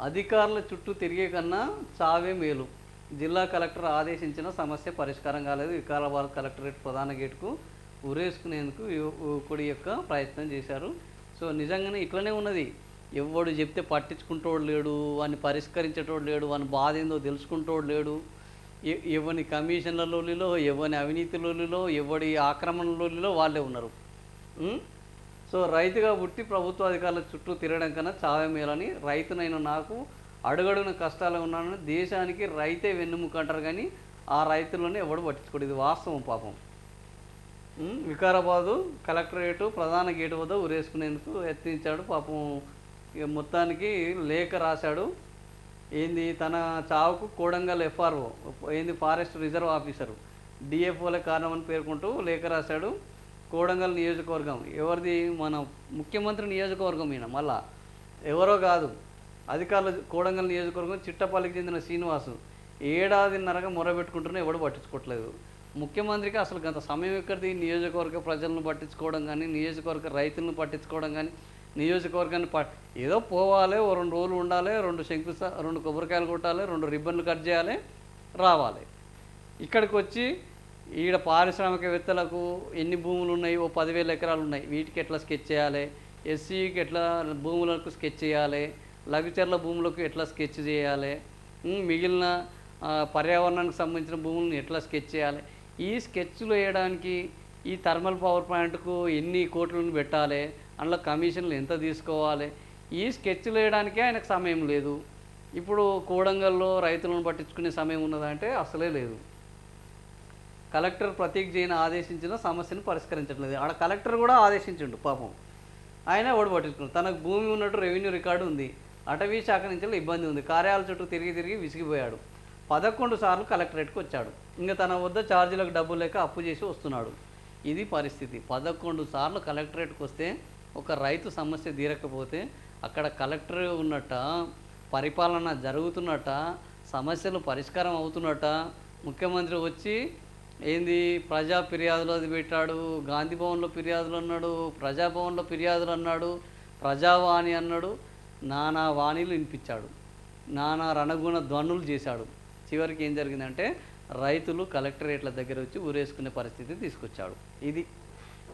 అధికారుల చుట్టూ తిరిగే కన్నా చావే మేలు. జిల్లా కలెక్టర్ ఆదేశించిన సమస్య పరిష్కారం కాలేదు. వికారాబాద్ కలెక్టరేట్ ప్రధాన గేటుకు ఉరేసుకునేందుకు యువకుడి యొక్క ప్రయత్నం చేశారు. సో నిజంగానే ఇట్లనే ఉన్నది. ఎవడు చెప్తే పట్టించుకుంటోడు లేడు, వాడిని పరిష్కరించేటోడు లేడు, వాని బాధ ఏందో తెలుసుకుంటోడు లేడు. ఎవని కమిషన్ల లోలిలో, ఎవని అవినీతి లోలిలో, ఎవడి ఆక్రమణ లోలిలో వాళ్ళే ఉన్నారు. సో రైతుగా పుట్టి ప్రభుత్వ అధికారుల చుట్టూ తిరగడం కన్నా చావే మేలని, రైతునైనా నాకు అడుగడుగున కష్టాలు ఉన్నానని దేశానికి రైతే వెన్నుముక అంటారు, కానీ ఆ రైతుల్లోనే ఎవడు పట్టించుకోడు. ఇది వాస్తవం పాపం. వికారాబాదు కలెక్టరేటు ప్రధాన గేటు వద్ద ఉరేసుకునేందుకు యత్నించాడు పాపం. ఇక మొత్తానికి లేఖ రాశాడు. ఏంది తన చావుకు కోడంగల్ ఎఫ్ఆర్ఓ ఏంది ఫారెస్ట్ రిజర్వ్ ఆఫీసరు డిఎఫ్ఓలే కారణమని పేర్కొంటూ లేఖ రాశాడు. కోడంగల్ నియోజకవర్గం ఎవరిది? మన ముఖ్యమంత్రి నియోజకవర్గం. ఈయన మళ్ళా ఎవరో కాదు, అధికారులు. కోడంగల్ నియోజకవర్గం చిట్టపల్లికి చెందిన శ్రీనివాసు ఏడాదిన్నరగా మొరబెట్టుకుంటున్నా ఎవడు పట్టించుకోవట్లేదు. ముఖ్యమంత్రికి అసలు గత సమయం ఎక్కడిది? నియోజకవర్గ ప్రజలను పట్టించుకోవడం కానీ, నియోజకవర్గ రైతులను పట్టించుకోవడం కానీ, నియోజకవర్గాన్ని ఏదో పోవాలి, ఓ 2 రోజులు ఉండాలి, 2 కొబ్బరికాయలు కొట్టాలి, 2 రిబ్బన్లు కట్ చేయాలి, రావాలి. ఇక్కడికి వచ్చి ఈడ పారిశ్రామికవేత్తలకు ఎన్ని భూములు ఉన్నాయి? ఓ 10,000 ఎకరాలు ఉన్నాయి. వీటికి ఎట్లా స్కెచ్ చేయాలి, ఎస్సీకి ఎట్లా భూములకు స్కెచ్ చేయాలి, లఘుచర్ల భూములకు ఎట్లా స్కెచ్ చేయాలి, మిగిలిన పర్యావరణానికి సంబంధించిన భూములను ఎట్లా స్కెచ్ చేయాలి, ఈ స్కెచ్లు వేయడానికి ఈ థర్మల్ పవర్ ప్లాంట్కు ఎన్ని కోట్లను పెట్టాలి, అందులో కమిషన్లు ఎంత తీసుకోవాలి, ఈ స్కెచ్లు వేయడానికే ఆయనకు సమయం లేదు. ఇప్పుడు కోడంగల్లో రైతులను పట్టించుకునే సమయం ఉన్నదంటే అసలే లేదు. కలెక్టర్ ప్రతీక్ జైన్ ఆదేశించిన సమస్యను పరిష్కరించట్లేదు. ఆడ కలెక్టర్ కూడా ఆదేశించిండు పాపం, ఆయన ఎవడు పట్టించుకున్నాడు. తనకు భూమి ఉన్నట్టు రెవెన్యూ రికార్డు ఉంది, అటవీ శాఖ నుంచి ఇబ్బంది ఉంది. కార్యాలయాల చుట్టూ తిరిగి విసిగిపోయాడు. 11 సార్లు కలెక్టరేట్కి వచ్చాడు. ఇంకా తన వద్ద ఛార్జీలకు డబ్బులు లేక అప్పు చేసి వస్తున్నాడు. ఇది పరిస్థితి. 11 సార్లు కలెక్టరేట్కి వస్తే ఒక రైతు సమస్య తీరకపోతే అక్కడ కలెక్టర్ ఉన్నట్ట, పరిపాలన జరుగుతున్నట్ట, సమస్యలు పరిష్కారం అవుతున్నట్ట. ముఖ్యమంత్రి వచ్చి ఏంది ప్రజా ఫిర్యాదులు అది పెట్టాడు, గాంధీ భవన్లో ఫిర్యాదులు అన్నాడు, ప్రజాభవన్లో ఫిర్యాదులు అన్నాడు, ప్రజావాణి అన్నాడు, నానా వాణిలు వినిపించాడు, నానా రణగుణ ధ్వనులు చేశాడు. చివరికి ఏం జరిగిందంటే రైతులు కలెక్టరేట్ల దగ్గర వచ్చి ఊరేసుకునే పరిస్థితి తీసుకొచ్చాడు. ఇది